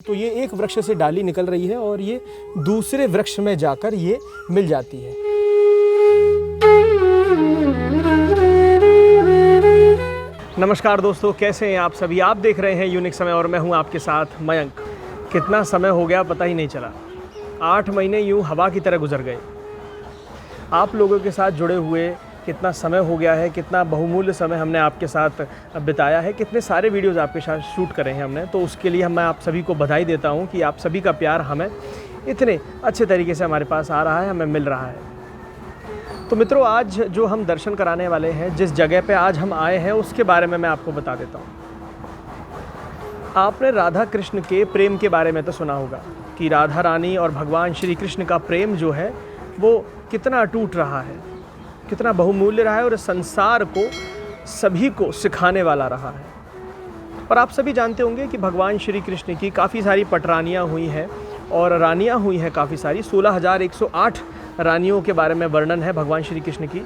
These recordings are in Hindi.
तो ये एक वृक्ष से डाली निकल रही है और ये दूसरे वृक्ष में जाकर ये मिल जाती है। नमस्कार दोस्तों, कैसे हैं आप सभी। आप देख रहे हैं यूनिक समय और मैं हूं आपके साथ मयंक। कितना समय हो गया पता ही नहीं चला। 8 महीने यूं हवा की तरह गुजर गए। आप लोगों के साथ जुड़े हुए कितना समय हो गया है, कितना बहुमूल्य समय हमने आपके साथ बिताया है, कितने सारे वीडियोज़ आपके साथ शूट करे हैं हमने। तो उसके लिए मैं आप सभी को बधाई देता हूं कि आप सभी का प्यार हमें इतने अच्छे तरीके से हमारे पास आ रहा है, हमें मिल रहा है। तो मित्रों, आज जो हम दर्शन कराने वाले हैं, जिस जगह पे आज हम आए हैं, उसके बारे में मैं आपको बता देता हूँ। आपने राधा कृष्ण के प्रेम के बारे में तो सुना होगा कि राधा रानी और भगवान श्री कृष्ण का प्रेम जो है वो कितना अटूट रहा है, कितना बहुमूल्य रहा है और संसार को सभी को सिखाने वाला रहा है। और आप सभी जानते होंगे कि भगवान श्री कृष्ण की काफ़ी सारी पटरानियाँ हुई हैं और रानियाँ हुई हैं काफ़ी सारी। 16,108 रानियों के बारे में वर्णन है भगवान श्री कृष्ण की।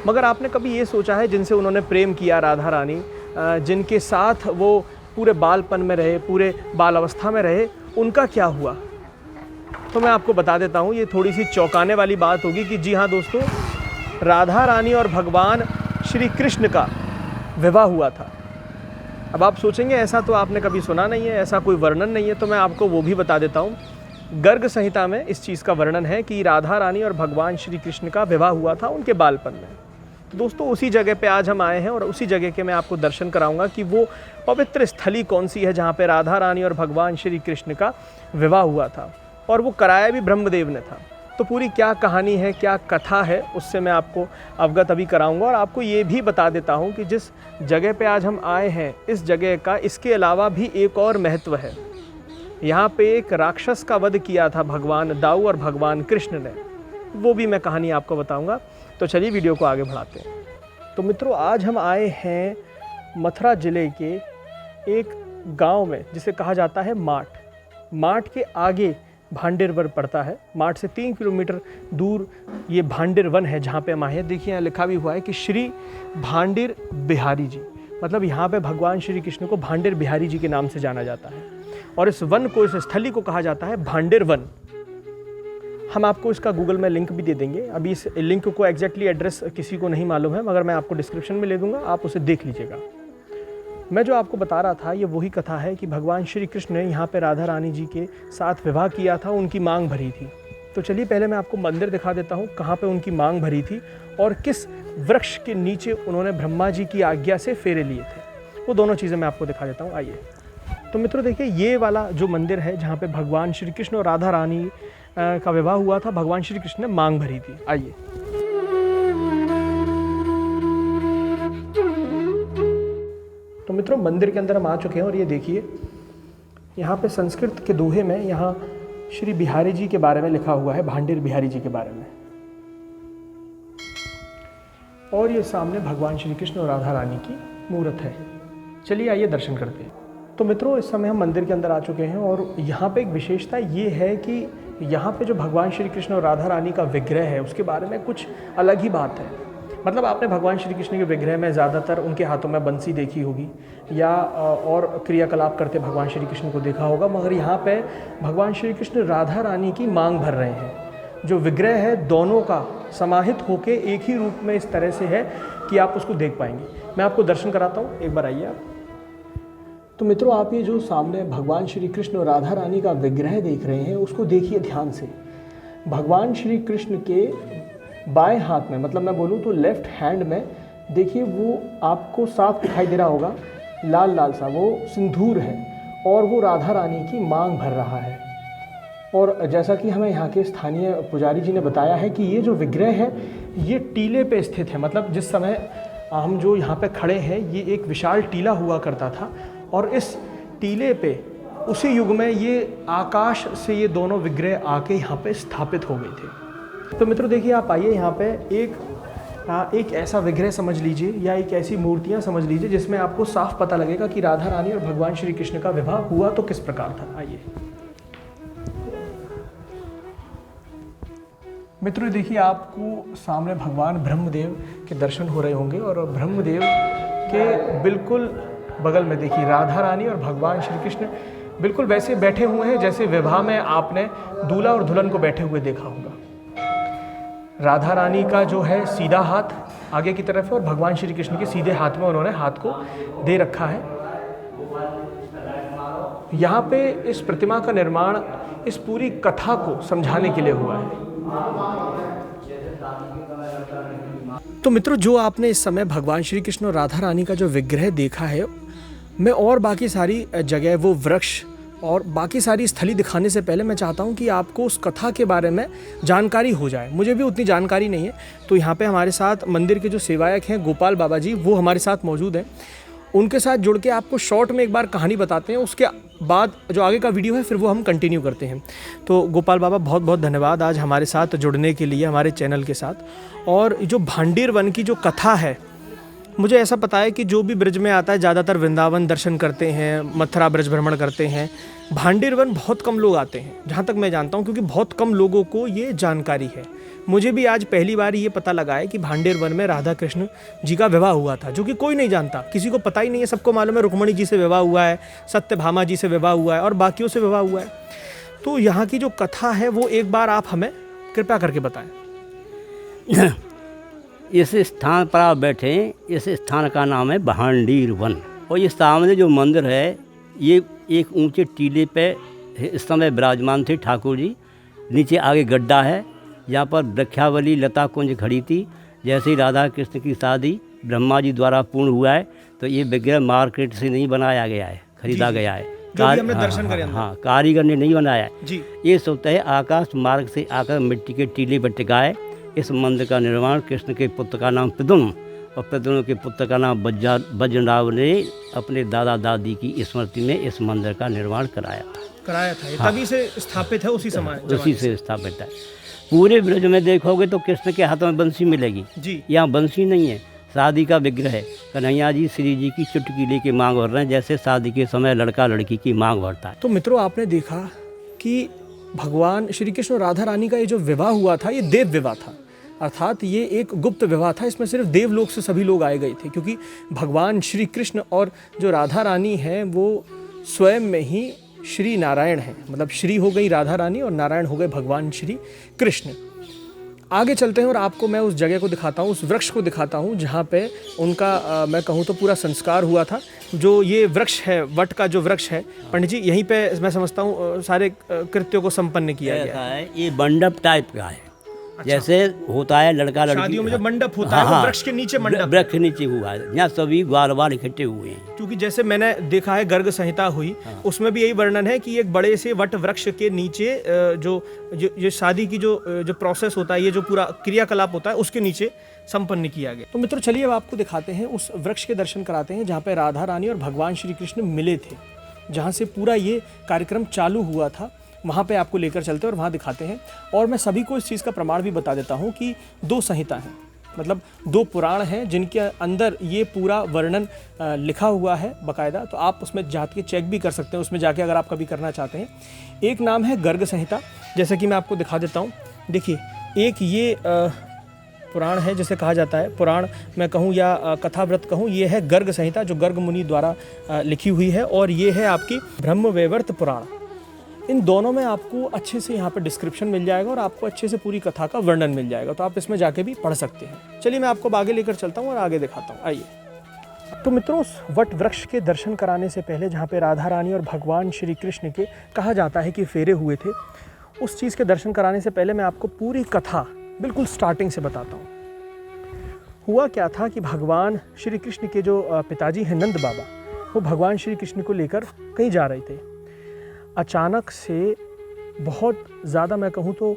मगर आपने कभी ये सोचा है जिनसे उन्होंने प्रेम किया, राधा रानी, जिनके साथ वो पूरे बालपन में रहे, पूरे बाल अवस्था में रहे, उनका क्या हुआ? तो मैं आपको बता देता हूँ। ये थोड़ी सी चौंकाने वाली बात होगी कि जी हाँ दोस्तों, राधा रानी और भगवान श्री कृष्ण का विवाह हुआ था। अब आप सोचेंगे ऐसा तो आपने कभी सुना नहीं है, ऐसा कोई वर्णन नहीं है। तो मैं आपको वो भी बता देता हूँ। गर्ग संहिता में इस चीज़ का वर्णन है कि राधा रानी और भगवान श्री कृष्ण का विवाह हुआ था उनके बालपन में। तो दोस्तों, उसी जगह पे आज हम आए हैं और उसी जगह के मैं आपको दर्शन कराऊंगा कि वो पवित्र स्थली कौन सी है जहाँ पे राधा रानी और भगवान श्री कृष्ण का विवाह हुआ था। और वो कराया भी ब्रह्मदेव ने था। तो पूरी क्या कहानी है, क्या कथा है, उससे मैं आपको अवगत अभी कराऊंगा। और आपको ये भी बता देता हूँ कि जिस जगह पे आज हम आए हैं, इस जगह का इसके अलावा भी एक और महत्व है। यहाँ पे एक राक्षस का वध किया था भगवान दाऊ और भगवान कृष्ण ने। वो भी मैं कहानी आपको बताऊँगा। तो चलिए वीडियो को आगे बढ़ाते हैं। तो मित्रों, आज हम आए हैं मथुरा ज़िले के एक गाँव में जिसे कहा जाता है माठ। माठ के आगे भांडेर वन पड़ता है। माठ से 3 किलोमीटर दूर ये भांडेर वन है जहाँ पे हम आए हैं। देखिए यहाँ लिखा भी हुआ है कि श्री भांडेर बिहारी जी, मतलब यहाँ पे भगवान श्री कृष्ण को भांडेर बिहारी जी के नाम से जाना जाता है। और इस वन को, इस स्थली को कहा जाता है भांडेर वन। हम आपको इसका गूगल में लिंक भी दे देंगे। अभी इस लिंक को एग्जैक्टली एड्रेस किसी को नहीं मालूम है, मगर मैं आपको डिस्क्रिप्शन में ले दूंगा, आप उसे देख लीजिएगा। मैं जो आपको बता रहा था ये वही कथा है कि भगवान श्री कृष्ण ने यहाँ पे राधा रानी जी के साथ विवाह किया था, उनकी मांग भरी थी। तो चलिए पहले मैं आपको मंदिर दिखा देता हूँ कहाँ पे उनकी मांग भरी थी और किस वृक्ष के नीचे उन्होंने ब्रह्मा जी की आज्ञा से फेरे लिए थे। वो दोनों चीज़ें मैं आपको दिखा देता हूँ। आइए। तो मित्रों देखिए, ये वाला जो मंदिर है जहाँ पे भगवान श्री कृष्ण और राधा रानी का विवाह हुआ था, भगवान श्री कृष्ण ने मांग भरी थी। आइए। तो मित्रों, मंदिर के अंदर हम आ चुके हैं और ये देखिए, यहाँ पे संस्कृत के दोहे में यहाँ श्री बिहारी जी के बारे में लिखा हुआ है, भांडेर बिहारी जी के बारे में। और ये सामने भगवान श्री कृष्ण और राधा रानी की मूर्त है। चलिए आइए दर्शन करते हैं। तो मित्रों, इस समय हम मंदिर के अंदर आ चुके हैं और यहाँ पे एक विशेषता ये है कि यहाँ पे जो भगवान श्री कृष्ण और राधा रानी का विग्रह है उसके बारे में कुछ अलग ही बात है। मतलब आपने भगवान श्री कृष्ण के विग्रह में ज़्यादातर उनके हाथों में बंसी देखी होगी या और क्रियाकलाप करते भगवान श्री कृष्ण को देखा होगा, मगर यहाँ पे भगवान श्री कृष्ण राधा रानी की मांग भर रहे हैं। जो विग्रह है दोनों का समाहित होके एक ही रूप में इस तरह से है कि आप उसको देख पाएंगे। मैं आपको दर्शन कराता हूँ, एक बार आइए आप। तो मित्रों, आप ये जो सामने भगवान श्री कृष्ण और राधा रानी का विग्रह देख रहे हैं उसको देखिए ध्यान से। भगवान श्री कृष्ण के बाएं हाथ में, मतलब मैं बोलूँ तो लेफ्ट हैंड में, देखिए वो आपको साफ दिखाई दे रहा होगा, लाल लाल सा वो सिंदूर है और वो राधा रानी की मांग भर रहा है। और जैसा कि हमें यहाँ के स्थानीय पुजारी जी ने बताया है कि ये जो विग्रह है ये टीले पे स्थित है। मतलब जिस समय हम जो यहाँ पे खड़े हैं, ये एक विशाल टीला हुआ करता था और इस टीले पे उसी युग में ये आकाश से ये दोनों विग्रह आके यहाँ पे स्थापित हो गए थे। तो मित्रों देखिए, आप आइए यहाँ पे एक ऐसा विग्रह समझ लीजिए या एक ऐसी मूर्तियाँ समझ लीजिए जिसमें आपको साफ पता लगेगा कि राधा रानी और भगवान श्री कृष्ण का विवाह हुआ तो किस प्रकार था। आइए मित्रों, देखिए आपको सामने भगवान ब्रह्मदेव के दर्शन हो रहे होंगे और ब्रह्मदेव के बिल्कुल बगल में देखिए राधा रानी और भगवान श्री कृष्ण बिल्कुल वैसे बैठे हुए हैं जैसे विवाह में आपने दूल्हा और दुल्हन को बैठे हुए देखा होगा। राधा रानी का जो है सीधा हाथ आगे की तरफ है और भगवान श्री कृष्ण के सीधे हाथ में उन्होंने हाथ को दे रखा है। यहाँ पे इस प्रतिमा का निर्माण इस पूरी कथा को समझाने के लिए हुआ है। तो मित्रों, जो आपने इस समय भगवान श्री कृष्ण और राधा रानी का जो विग्रह देखा है, मैं और बाकी सारी जगह वो वृक्ष और बाकी सारी स्थली दिखाने से पहले मैं चाहता हूँ कि आपको उस कथा के बारे में जानकारी हो जाए। मुझे भी उतनी जानकारी नहीं है, तो यहाँ पे हमारे साथ मंदिर के जो सेवायक हैं गोपाल बाबा जी, वो हमारे साथ मौजूद हैं। उनके साथ जुड़ के आपको शॉर्ट में एक बार कहानी बताते हैं, उसके बाद जो आगे का वीडियो है फिर वो हम कंटिन्यू करते हैं। तो गोपाल बाबा, बहुत बहुत धन्यवाद आज हमारे साथ जुड़ने के लिए, हमारे चैनल के साथ। और जो भांडीर वन की जो कथा है, मुझे ऐसा पता है कि जो भी ब्रज में आता है ज़्यादातर वृंदावन दर्शन करते हैं, मथुरा ब्रज भ्रमण करते हैं। भांडीर वन बहुत कम लोग आते हैं, जहाँ तक मैं जानता हूँ, क्योंकि बहुत कम लोगों को ये जानकारी है। मुझे भी आज पहली बार ये पता लगा है कि भांडीर वन में राधा कृष्ण जी का विवाह हुआ था, जो कि कोई नहीं जानता, किसी को पता ही नहीं है। सबको मालूम है रुक्मणी जी से विवाह हुआ है, सत्यभामा जी से विवाह हुआ है और बाकियों से विवाह हुआ है। तो यहाँ की जो कथा है वो एक बार आप हमें कृपया करके बताएं। इस स्थान पर आप बैठे, इस स्थान का नाम है भांडीर वन। और ये सामने जो मंदिर है, ये एक ऊंचे टीले पे इस समय विराजमान थे ठाकुर जी। नीचे आगे गड्ढा है, यहाँ पर वृक्षावली लता कुंज खड़ी थी। जैसे ही राधा कृष्ण की शादी ब्रह्मा जी द्वारा पूर्ण हुआ है, तो ये विग्रह मार्केट से नहीं बनाया गया है, खरीदा गया है। हाँ, कारीगर ने नहीं बनाया है जी। ये सोचता है आकाश मार्ग से आकर मिट्टी के टीले पर टिकाए। इस मंदिर का निर्माण कृष्ण के पुत्र का नाम प्रद्युम्न और प्रद्युम्न के पुत्र का नाम वज्रराव ने अपने दादा दादी की स्मृति में इस मंदिर का निर्माण कराया था। हाँ, तभी से स्थापित है, उसी समय उसी से स्थापित है। पूरे ब्रज में देखोगे तो कृष्ण के हाथों में बंसी मिलेगी जी। यहाँ बंसी नहीं है, शादी का विग्रह है। कन्हैया जी श्री जी की चुटकी की मांग भर रहे हैं, जैसे शादी के समय लड़का लड़की की मांग भरता है। तो मित्रों, आपने देखा कि भगवान श्री कृष्ण और राधा रानी का ये जो विवाह हुआ था, ये देव विवाह था, अर्थात ये एक गुप्त विवाह था। इसमें सिर्फ देवलोक से सभी लोग आए गए थे, क्योंकि भगवान श्री कृष्ण और जो राधा रानी हैं वो स्वयं में ही श्री नारायण हैं। मतलब श्री हो गई राधा रानी और नारायण हो गए भगवान श्री कृष्ण। आगे चलते हैं और आपको मैं उस जगह को दिखाता हूँ, उस वृक्ष को दिखाता हूँ जहाँ पे उनका मैं कहूँ तो पूरा संस्कार हुआ था। जो ये वृक्ष है, वट का जो वृक्ष है पंडित जी, यहीं पे मैं समझता हूँ सारे कृत्यों को संपन्न किया गया है। ये मंडप टाइप का है। अच्छा। जैसे होता है लड़का लड़की शादियों में जो मंडप होता है, वो वृक्ष के नीचे मंडप, वृक्ष के नीचे हुआ है, यहाँ सभी ग्वारवाल इकट्ठे हुए हैं। क्योंकि जैसे मैंने देखा है गर्ग संहिता हुई, उसमें भी यही वर्णन है कि एक बड़े से वट वृक्ष के नीचे जो शादी की जो प्रोसेस होता है, ये जो पूरा क्रियाकलाप होता है, उसके नीचे संपन्न किया गया। तो मित्रों, चलिए अब आपको दिखाते हैं, उस वृक्ष के दर्शन कराते हैं जहाँ पे राधा रानी और भगवान श्री कृष्ण मिले थे, जहाँ से पूरा ये कार्यक्रम चालू हुआ था। वहाँ पे आपको लेकर चलते हैं और वहाँ दिखाते हैं। और मैं सभी को इस चीज़ का प्रमाण भी बता देता हूँ कि 2 संहिता हैं, मतलब 2 पुराण हैं जिनके अंदर ये पूरा वर्णन लिखा हुआ है बाकायदा। तो आप उसमें जाके चेक भी कर सकते हैं, उसमें जाके अगर आप कभी करना चाहते हैं। एक नाम है गर्ग संहिता, जैसे कि मैं आपको दिखा देता हूँ। देखिए, एक ये पुराण है जिसे कहा जाता है, पुराण मैं कहूँ या कथाव्रत कहूँ, ये है गर्ग संहिता जो गर्ग मुनि द्वारा लिखी हुई है। और ये है आपकी ब्रह्मवैवर्त पुराण। इन दोनों में आपको अच्छे से यहाँ पे डिस्क्रिप्शन मिल जाएगा और आपको अच्छे से पूरी कथा का वर्णन मिल जाएगा, तो आप इसमें जाके भी पढ़ सकते हैं। चलिए मैं आपको आगे लेकर चलता हूँ और आगे दिखाता हूँ, आइए। तो मित्रों, उस वट वृक्ष के दर्शन कराने से पहले, जहाँ पे राधा रानी और भगवान श्री कृष्ण के कहा जाता है कि फेरे हुए थे, उस चीज़ के दर्शन कराने से पहले मैं आपको पूरी कथा बिल्कुल स्टार्टिंग से बताता हूँ। हुआ क्या था कि भगवान श्री कृष्ण के जो पिताजी हैं नंद बाबा, वो भगवान श्री कृष्ण को लेकर कहीं जा रहे थे। अचानक से बहुत ज़्यादा मैं कहूँ तो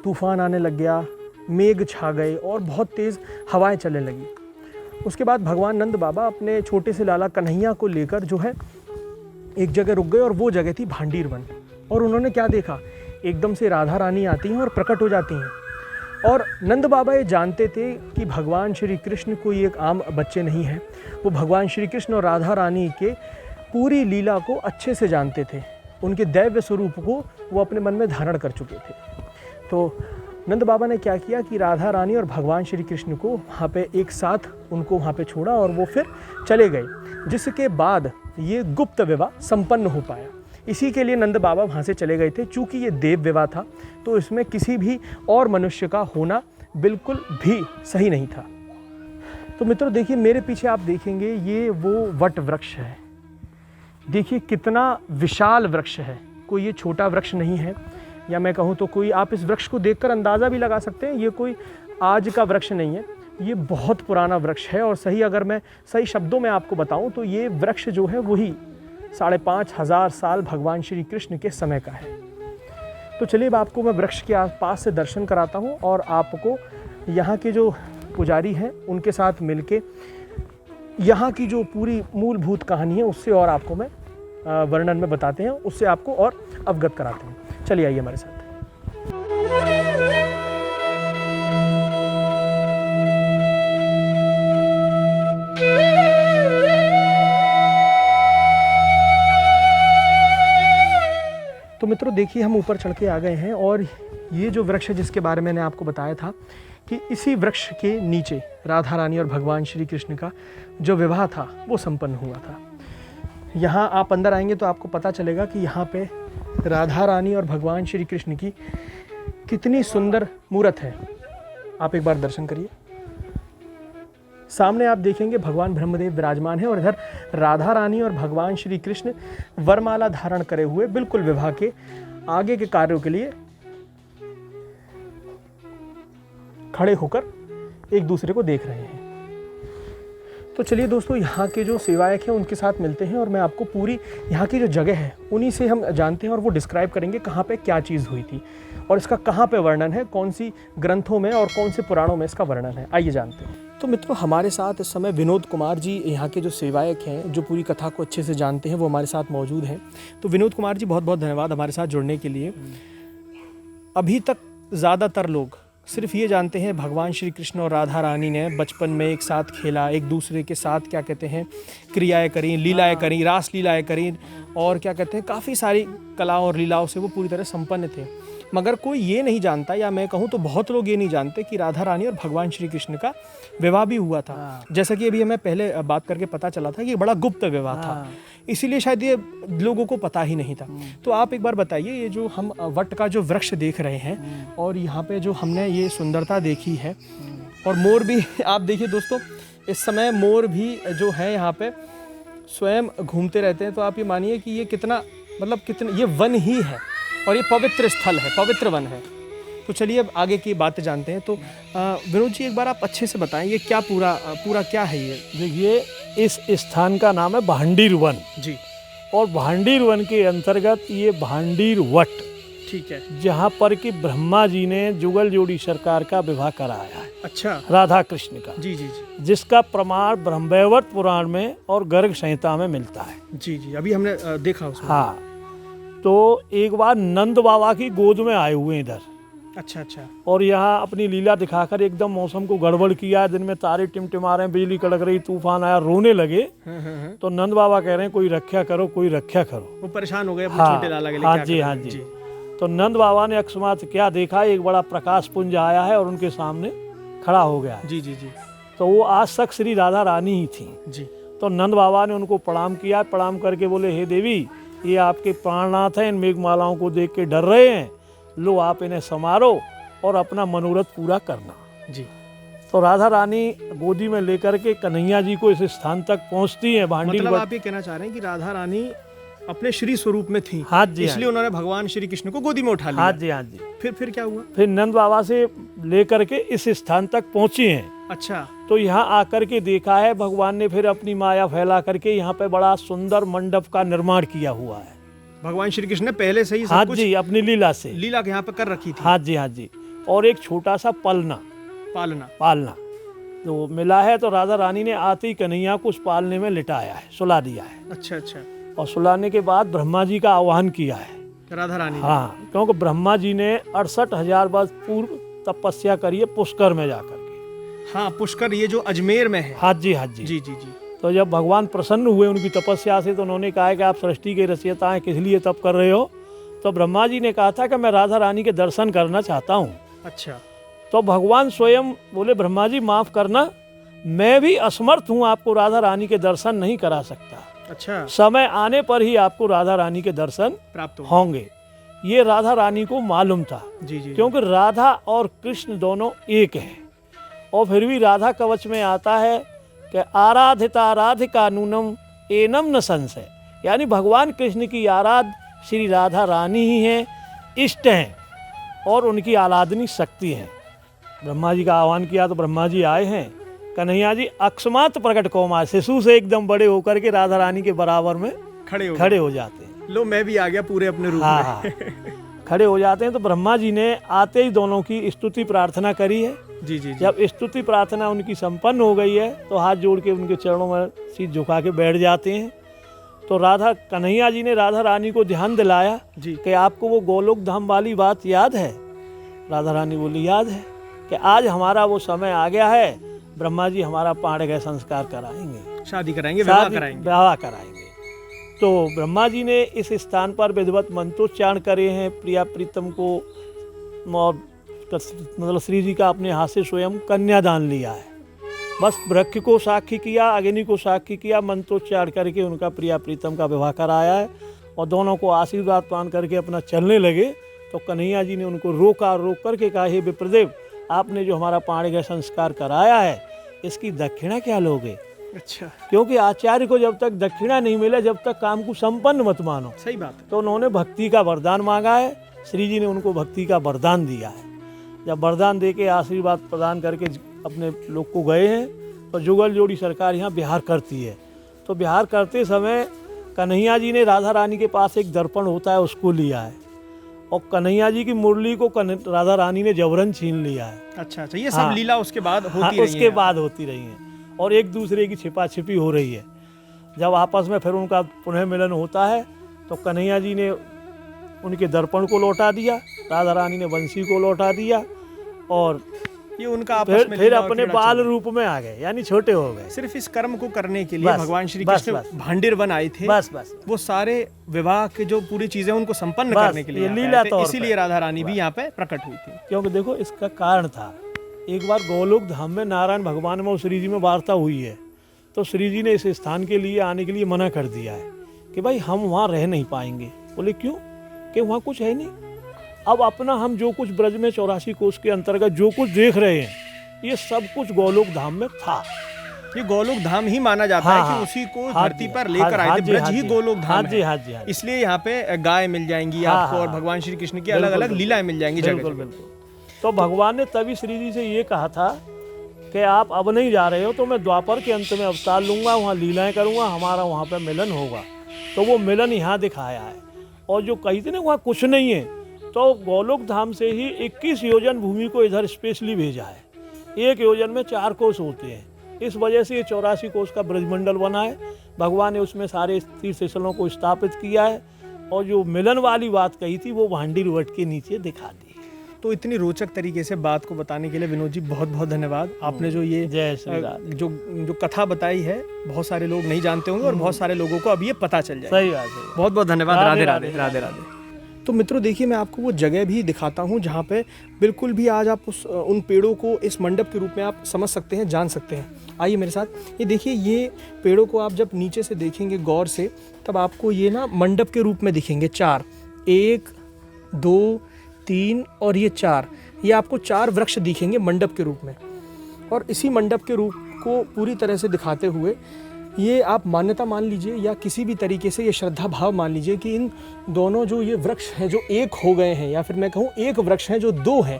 तूफ़ान आने लग गया, मेघ छा गए और बहुत तेज़ हवाएं चलने लगी। उसके बाद भगवान नंद बाबा अपने छोटे से लाला कन्हैया को लेकर जो है एक जगह रुक गए, और वो जगह थी भांडीर वन। और उन्होंने क्या देखा, एकदम से राधा रानी आती हैं और प्रकट हो जाती हैं। और नंद बाबा ये जानते थे कि भगवान श्री कृष्ण कोई एक आम बच्चे नहीं हैं, वो भगवान श्री कृष्ण और राधा रानी के पूरी लीला को अच्छे से जानते थे, उनके दैव्य स्वरूप को वो अपने मन में धारण कर चुके थे। तो नंद बाबा ने क्या किया कि राधा रानी और भगवान श्री कृष्ण को वहाँ पे एक साथ उनको वहाँ पे छोड़ा और वो फिर चले गए, जिसके बाद ये गुप्त विवाह संपन्न हो पाया। इसी के लिए नंद बाबा वहाँ से चले गए थे। चूँकि ये देव विवाह था तो इसमें किसी भी और मनुष्य का होना बिल्कुल भी सही नहीं था। तो मित्रों देखिए, मेरे पीछे आप देखेंगे ये वो वट वृक्ष है। देखिए कितना विशाल वृक्ष है, कोई ये छोटा वृक्ष नहीं है, या मैं कहूँ तो कोई, आप इस वृक्ष को देखकर अंदाज़ा भी लगा सकते हैं ये कोई आज का वृक्ष नहीं है, ये बहुत पुराना वृक्ष है। और सही अगर मैं सही शब्दों में आपको बताऊं तो ये वृक्ष जो है वही 5,500 साल भगवान श्री कृष्ण के समय का है। तो चलिए अब आपको मैं वृक्ष के आसपास से दर्शन कराता हूं और आपको यहाँ के जो पुजारी हैं उनके साथ मिलके यहाँ की जो पूरी मूलभूत कहानी है उससे और आपको मैं वर्णन में बताते हैं, उससे आपको और अवगत कराते हैं। चलिए आइए हमारे साथ। तो मित्रों देखिए, हम ऊपर चढ़ के आ गए हैं और ये जो वृक्ष है जिसके बारे में मैंने आपको बताया था कि इसी वृक्ष के नीचे राधा रानी और भगवान श्री कृष्ण का जो विवाह था वो संपन्न हुआ था। यहाँ आप अंदर आएंगे तो आपको पता चलेगा कि यहाँ पे राधा रानी और भगवान श्री कृष्ण की कितनी सुंदर मूर्त है। आप एक बार दर्शन करिए। सामने आप देखेंगे भगवान ब्रह्मदेव विराजमान है और इधर राधा रानी और भगवान श्री कृष्ण वरमाला धारण करे हुए बिल्कुल विवाह के आगे के कार्यों के लिए खड़े होकर एक दूसरे को देख रहे हैं। तो चलिए दोस्तों, यहाँ के जो सेवायक हैं उनके साथ मिलते हैं और मैं आपको पूरी यहाँ की जो जगह है उन्हीं से हम जानते हैं और वो डिस्क्राइब करेंगे कहाँ पे क्या चीज़ हुई थी और इसका कहाँ पे वर्णन है, कौन सी ग्रंथों में और कौन से पुराणों में इसका वर्णन है। आइए जानते हैं। तो मित्रों, हमारे साथ इस समय विनोद कुमार जी, यहाँ के जो सेवायक हैं, जो पूरी कथा को अच्छे से जानते हैं, वो हमारे साथ मौजूद हैं। तो विनोद कुमार जी, बहुत बहुत धन्यवाद हमारे साथ जुड़ने के लिए। अभी तक ज़्यादातर लोग सिर्फ ये जानते हैं भगवान श्री कृष्ण और राधा रानी ने बचपन में एक साथ खेला, एक दूसरे के साथ क्या कहते हैं क्रियाएं करी, लीलाएं करी, रास लीलाएं करी और क्या कहते हैं काफ़ी सारी कलाओं और लीलाओं से वो पूरी तरह संपन्न थे। मगर कोई ये नहीं जानता, या मैं कहूँ तो बहुत लोग ये नहीं जानते कि राधा रानी और भगवान श्री कृष्ण का विवाह भी हुआ था। जैसा कि अभी हमें पहले बात करके पता चला था कि ये बड़ा गुप्त विवाह था, इसीलिए शायद ये लोगों को पता ही नहीं था। तो आप एक बार बताइए, ये जो हम वट का जो वृक्ष देख रहे हैं और यहाँ पे जो हमने ये सुंदरता देखी है और मोर भी आप देखिए दोस्तों, इस समय मोर भी जो है यहाँ पे स्वयं घूमते रहते हैं। तो आप ये मानिए कि ये कितना ये वन ही है और ये पवित्र स्थल है, पवित्र वन है। तो चलिए अब आगे की बातें जानते हैं। तो विनोद जी, एक बार आप अच्छे से बताएं ये क्या पूरा क्या है ये? देखिए, इस स्थान का नाम है भांडीर वन जी, और भांडीर वन के अंतर्गत ये भांडीर वट, ठीक है, जहाँ पर कि ब्रह्मा जी ने जुगल जोड़ी सरकार का विवाह कराया है। अच्छा, राधा कृष्ण का, जी जी जी, जिसका प्रमाण ब्रह्मवैवर्त पुराण में और गर्ग संहिता में मिलता है। जी जी, अभी हमने देखा उसमें। हाँ, तो एक बार नंद बाबा की गोद में आए हुए इधर, अच्छा अच्छा, और यहाँ अपनी लीला दिखाकर एकदम मौसम को गड़बड़ किया। दिन में तारे टिमटिमा रहे हैं, बिजली कड़क रही, तूफान आया, रोने लगे। तो नंद बाबा कह रहे हैं कोई रक्षा करो, कोई रक्षा करो। वो परेशान हो गए अपने हाँ, छोटे लाला के लिए। हाँ क्या जी, करें? हाँ जी। तो नंद बाबा ने अकस्मात क्या देखा, एक बड़ा प्रकाश पुंज आया है और उनके सामने खड़ा हो गया है। जी जी जी तो वो आज तक श्री राधा रानी ही थी जी। तो नंद बाबा ने उनको प्रणाम किया। प्रणाम करके बोले, हे देवी, ये आपके प्राणनाथ हैं, इन मेघमालाओं को देख के डर रहे हैं, लो आप इन्हें समारो और अपना मनोरथ पूरा करना। जी। तो राधा रानी गोदी में लेकर के कन्हैया जी को इस स्थान तक पहुंचती हैं। भांडीर मतलब आप ये कहना चाह रहे हैं कि राधा रानी अपने श्री स्वरूप में थी? हाँ जी, इसलिए उन्होंने भगवान श्री कृष्ण को गोदी में उठा लिया। हाँ जी, हाँ जी। फिर क्या हुआ? फिर नंद बाबा से लेकर के इस स्थान तक पहुंची हैं। अच्छा। तो यहाँ आकर के देखा है भगवान ने फिर अपनी माया फैला करके यहाँ पे बड़ा सुंदर मंडप का निर्माण किया हुआ है। भगवान श्री कृष्ण ने पहले से ही सब हाँ कुछ जी, अपनी लीला से लीला के यहाँ पे कर रखी थी। हाँ जी, हाँ जी। और एक छोटा सा पालना तो मिला है। तो राधा रानी ने आते ही कन्हैया को उस पालने में लिटाया है, सुला दिया है। अच्छा अच्छा। और सुलाने के बाद ब्रह्मा जी का आह्वान किया है राधा रानी। हाँ, क्योंकि ब्रह्मा जी ने 68,000 वर्ष पूर्व तपस्या करी है पुष्कर में जाकर के। हाँ, पुष्कर ये जो अजमेर में है। हाँ जी, हाँ जी, जी जी जी। तो जब भगवान प्रसन्न हुए उनकी तपस्या से, तो उन्होंने कहा है कि आप सृष्टि के रचयिता हैं, किस लिए तप कर रहे हो? तो ब्रह्मा जी ने कहा था कि मैं राधा रानी के दर्शन करना चाहता हूँ। अच्छा। तो भगवान स्वयं बोले, ब्रह्मा जी माफ करना, मैं भी असमर्थ हूँ, आपको राधा रानी के दर्शन नहीं करा सकता। अच्छा, समय आने पर ही आपको राधा रानी के दर्शन प्राप्त हो। होंगे। ये राधा रानी को मालूम था, जी जी। क्योंकि राधा और कृष्ण दोनों एक हैं। और फिर भी राधा कवच में आता है कि आराधिता राधिका नूनम एनम न संशय, यानी भगवान कृष्ण की आराध श्री राधा रानी ही हैं, इष्ट हैं और उनकी आराधनी शक्ति है। ब्रह्मा जी का आह्वान किया तो ब्रह्मा जी आए हैं। कन्हैया जी अकस्मात प्रकट कौमार, शिशु से एकदम बड़े होकर के राधा रानी के बराबर में खड़े हो जाते हैं। लो मैं भी आ गया पूरे अपने रूप हाँ में। खड़े हो जाते हैं। तो ब्रह्मा जी ने आते ही दोनों की स्तुति प्रार्थना करी है। जी जी जी। जब स्तुति प्रार्थना उनकी संपन्न हो गई है तो हाथ जोड़ के उनके चरणों में सिर झुका के बैठ जाते हैं। तो राधा कन्हैया जी ने राधा रानी को ध्यान दिलाया जी। कि आपको वो गोलोक धाम वाली बात याद है? राधा रानी बोली याद है, कि आज हमारा वो समय आ गया है, ब्रह्मा जी हमारा पाणिग्रह संस्कार कराएंगे, शादी कराएंगे, विवाह कराएंगे। विवाह कराएंगे। तो ब्रह्मा जी ने इस स्थान पर विधिवत मंत्रोच्चारण करे हैं। प्रिया प्रीतम को और मतलब श्री जी का अपने हाथ से स्वयं कन्यादान लिया है। बस वृक्ष को साक्षी किया, अग्नि को साक्षी किया, मंत्रोच्चारण करके उनका प्रिया प्रीतम का विवाह कराया है। और दोनों को आशीर्वाद पान करके अपना चलने लगे तो कन्हैया जी ने उनको रोक करके कहा, हे विप्रदेव, आपने जो हमारा पाणिग्रह संस्कार कराया है इसकी दक्षिणा क्या लोगे? अच्छा, क्योंकि आचार्य को जब तक दक्षिणा नहीं मिले जब तक काम को संपन्न मत मानो। सही बात है। तो उन्होंने भक्ति का वरदान मांगा है। श्री जी ने उनको भक्ति का वरदान दिया है। जब वरदान दे के आशीर्वाद प्रदान करके अपने लोग को गए हैं तो जुगल जोड़ी सरकार यहाँ बिहार करती है। तो बिहार करते समय कन्हैया जी ने राधा रानी के पास एक दर्पण होता है, उसको लिया है। और कन्हैया जी की मुरली को राधा रानी ने जबरन छीन लिया है। अच्छा अच्छा, ये सब हाँ। लीला उसके बाद होती हाँ, रही उसके है। बाद होती रही हैं और एक दूसरे की छिपा छिपी हो रही है। जब आपस में फिर उनका पुनः मिलन होता है तो कन्हैया जी ने उनके दर्पण को लौटा दिया, राधा रानी ने बंसी को लौटा दिया और ये उनका आपस में फिर लीला और अपने क्रीड़ा बाल चल रही। रूप में आ गए, यानी छोटे हो गए। सिर्फ इस कर्म को करने के लिए बस, भगवान श्री बस, कृष्ण बस। भांडिर वन आए थे। बस बस वो सारे विवाह के जो पूरी चीजें उनको संपन्न बस, करने के लिए ये यहाँ पे लीला आए थे। तौर इसीलिए पे। राधा रानी भी यहाँ पे प्रकट हुई थी। क्योंकि देखो इसका कारण था, एक बार गोलोक धाम में नारायण भगवान में और श्री जी में वार्ता हुई है। तो श्री जी ने इस स्थान के लिए आने के लिए मना कर दिया है कि भाई हम वहाँ रह नहीं पाएंगे। बोले क्यों? कि वहाँ कुछ है नहीं। अब अपना हम जो कुछ ब्रज में 84 कोष के अंतर्गत जो कुछ देख रहे हैं ये सब कुछ गोलोक धाम में था। ये गोलोक धाम ही माना जाता हाँ, है हाँ। कि उसी को हाँ धरती जी, पर हाँ, लेकर आए हाँ थे। जी, ब्रज हाँ ही जी, गोलोक हाँ धाम जी, है। हाँ जी, हाँ जी। इसलिए यहाँ पे गाय मिल जाएंगी हाँ, आपको और हाँ। भगवान श्री कृष्ण की बिल्कुल, अलग अलग बिल्कुल। लीलाएं मिल जाएंगी जगह बिल्कुल जगह। बिल्कुल। तो भगवान ने तभी श्री जी से ये कहा था कि आप अब नहीं जा रहे हो तो मैं द्वापर के अंत में अवतार लूंगा, वहाँ लीलाएं करूंगा, हमारा वहाँ पे मिलन होगा। तो वो मिलन यहाँ दिखाया है। और जो कही थी ना वहाँ कुछ नहीं है, तो गोलोक धाम से ही 21 योजन भूमि को इधर स्पेशली भेजा है। एक योजन में 4 कोष होते हैं, इस वजह से ये 84 कोष का ब्रजमंडल बना है। भगवान ने उसमें सारे तीर्थ स्थलों को स्थापित किया है। और जो मिलन वाली बात कही थी वो भांडीर वट के नीचे दिखा दी। तो इतनी रोचक तरीके से बात को बताने के लिए विनोद जी बहुत बहुत धन्यवाद। आपने जो ये जय श्री राधे। जो कथा बताई है बहुत सारे लोग नहीं जानते होंगे और बहुत सारे लोगों को अब ये पता चल जाएगा। सही बात है। बहुत बहुत धन्यवाद। राधे राधे राधे, राधे राधे राधे। तो मित्रों देखिए, मैं आपको वो जगह भी दिखाता हूँ जहाँ पे बिल्कुल भी आज आप उन पेड़ों को इस मंडप के रूप में आप समझ सकते हैं, जान सकते हैं। आइए मेरे साथ। ये देखिए, ये पेड़ों को आप जब नीचे से देखेंगे गौर से तब आपको ये ना मंडप के रूप में दिखेंगे। 4, 1, 2, 3 और ये 4, ये आपको 4 वृक्ष दिखेंगे मंडप के रूप में। और इसी मंडप के रूप को पूरी तरह से दिखाते हुए ये आप मान्यता मान लीजिए या किसी भी तरीके से ये श्रद्धा भाव मान लीजिए कि इन दोनों जो ये वृक्ष हैं जो एक हो गए हैं, या फिर मैं कहूँ एक वृक्ष हैं जो 2 हैं,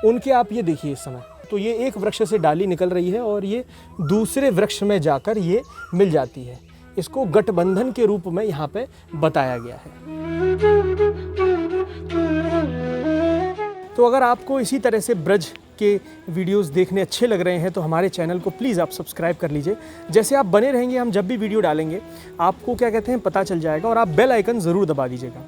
उनके आप ये देखिए इस समय। तो ये एक वृक्ष से डाली निकल रही है और ये दूसरे वृक्ष में जाकर ये मिल जाती है। इसको गठबंधन के रूप में यहाँ पे बताया गया है। तो अगर आपको इसी तरह से ब्रज के वीडियोस देखने अच्छे लग रहे हैं तो हमारे चैनल को प्लीज़ आप सब्सक्राइब कर लीजिए। जैसे आप बने रहेंगे, हम जब भी वीडियो डालेंगे आपको क्या कहते हैं पता चल जाएगा। और आप बेल आइकन ज़रूर दबा दीजिएगा।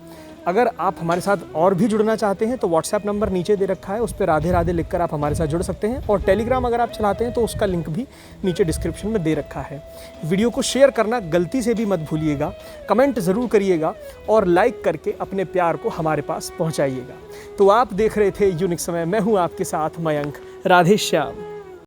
अगर आप हमारे साथ और भी जुड़ना चाहते हैं तो व्हाट्सएप नंबर नीचे दे रखा है, उस पर राधे राधे लिखकर आप हमारे साथ जुड़ सकते हैं। और टेलीग्राम अगर आप चलाते हैं तो उसका लिंक भी नीचे डिस्क्रिप्शन में दे रखा है। वीडियो को शेयर करना गलती से भी मत भूलिएगा, कमेंट ज़रूर करिएगा और लाइक करके अपने प्यार को हमारे पास पहुँचाइएगा। तो आप देख रहे थे यूनिक समय, मैं हूँ आपके साथ मयंक। राधे श्याम।